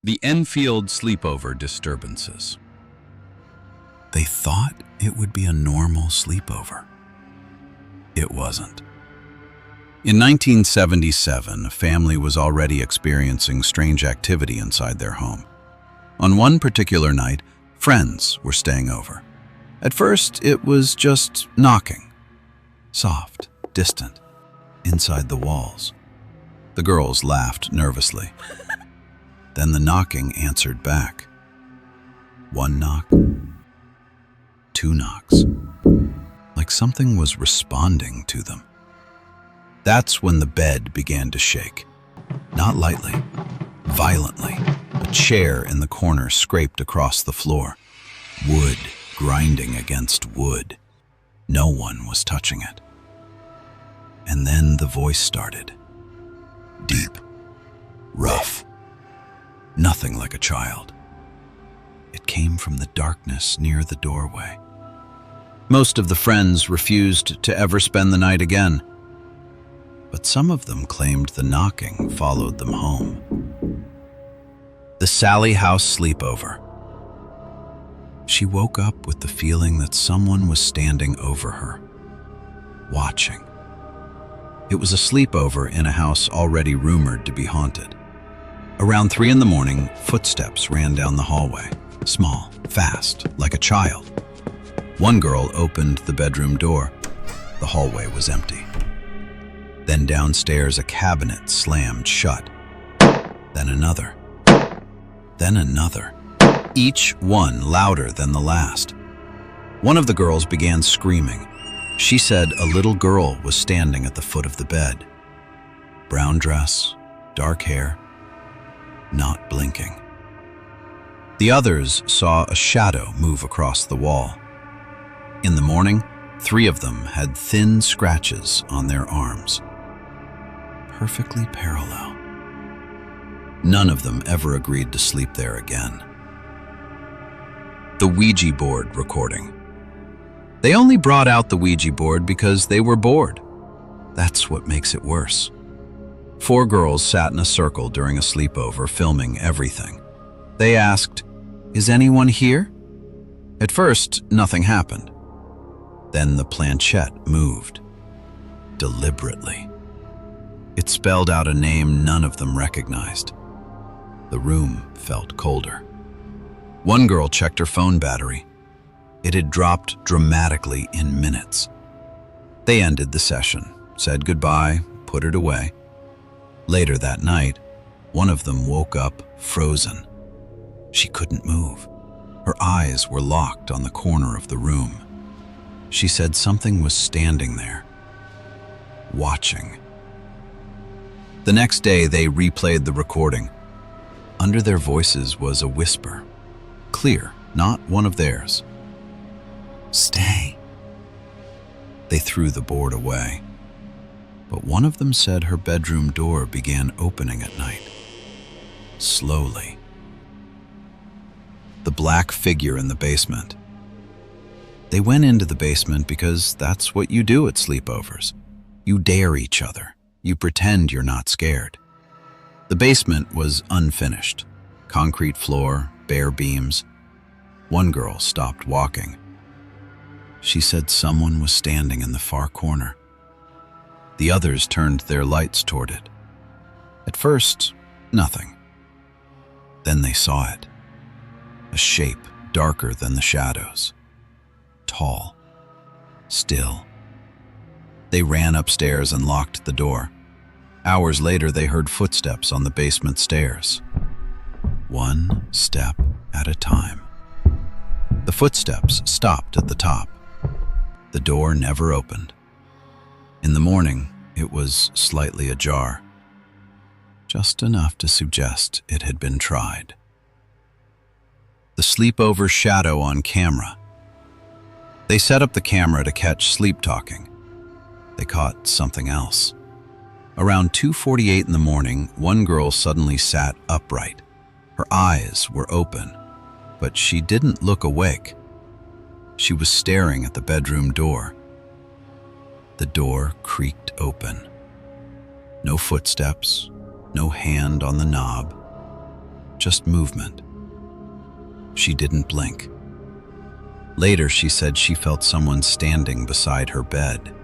The Enfield sleepover disturbances. They thought it would be a normal sleepover. It wasn't. In 1977, a family was already experiencing strange activity inside their home. On one particular night, friends were staying over. At first, it was just knocking. Soft, distant, inside the walls. The girls laughed nervously. Then the knocking answered back. One knock, two knocks, like something was responding to them. That's when the bed began to shake. Not lightly, violently. A chair in the corner scraped across the floor. Wood grinding against wood. No one was touching it. And then the voice started. Deep, rough, nothing like a child. It came from the darkness near the doorway. Most of the friends refused to ever spend the night again, but some of them claimed the knocking followed them home. The Sally House sleepover. She woke up with the feeling that someone was standing over her, watching. It was a sleepover in a house already rumored to be haunted. Around 3 a.m, footsteps ran down the hallway, small, fast, like a child. One girl opened the bedroom door. The hallway was empty. Then downstairs, a cabinet slammed shut. Then another. Then another. Each one louder than the last. One of the girls began screaming. She said a little girl was standing at the foot of the bed. Brown dress, dark hair, not blinking. The others saw a shadow move across the wall. In the morning, 3 of them had thin scratches on their arms. Perfectly parallel. None of them ever agreed to sleep there again. The Ouija board recording. They only brought out the Ouija board because they were bored. That's what makes it worse. 4 girls sat in a circle during a sleepover, filming everything. They asked, "Is anyone here?" At first, nothing happened. Then the planchette moved. Deliberately. It spelled out a name none of them recognized. The room felt colder. One girl checked her phone battery. It had dropped dramatically in minutes. They ended the session, said goodbye, put it away. Later that night, one of them woke up frozen. She couldn't move. Her eyes were locked on the corner of the room. She said something was standing there, watching. The next day, they replayed the recording. Under their voices was a whisper, clear, not one of theirs. "Stay." They threw the board away. But one of them said her bedroom door began opening at night. Slowly. The black figure in the basement. They went into the basement because that's what you do at sleepovers. You dare each other. You pretend you're not scared. The basement was unfinished. Concrete floor, bare beams. One girl stopped walking. She said someone was standing in the far corner. The others turned their lights toward it. At first, nothing. Then they saw it. A shape darker than the shadows. Tall. Still. They ran upstairs and locked the door. Hours later, they heard footsteps on the basement stairs. One step at a time. The footsteps stopped at the top. The door never opened. In the morning, it was slightly ajar. Just enough to suggest it had been tried. The sleepover shadow on camera. They set up the camera to catch sleep talking. They caught something else. Around 2:48 in the morning, one girl suddenly sat upright. Her eyes were open, but she didn't look awake. She was staring at the bedroom door. The door creaked open. No footsteps, no hand on the knob. just movement. She didn't blink. Later, she said she felt someone standing beside her bed,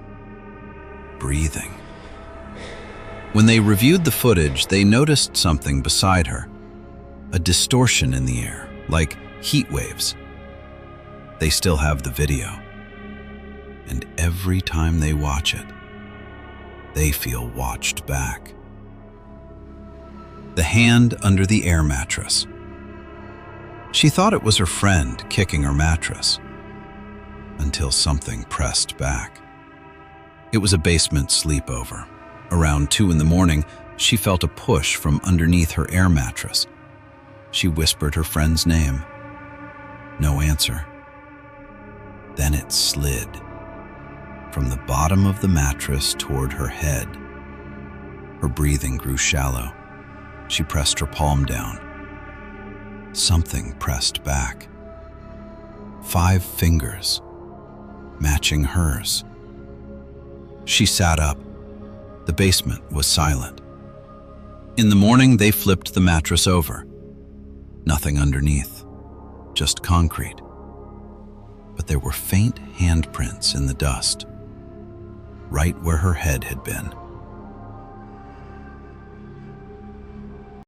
breathing. When they reviewed the footage, they noticed something beside her, a distortion in the air, like heat waves. They still have the video, and every time they watch it, they feel watched back. The hand under the air mattress. She thought it was her friend kicking her mattress, until something pressed back. It was a basement sleepover. Around 2 in the morning, she felt a push from underneath her air mattress. She whispered her friend's name. No answer. Then it slid from the bottom of the mattress toward her head. Her breathing grew shallow. She pressed her palm down. Something pressed back. 5 fingers, matching hers. She sat up. The basement was silent. In the morning, they flipped the mattress over. Nothing underneath, just concrete. But there were faint handprints in the dust, right where her head had been.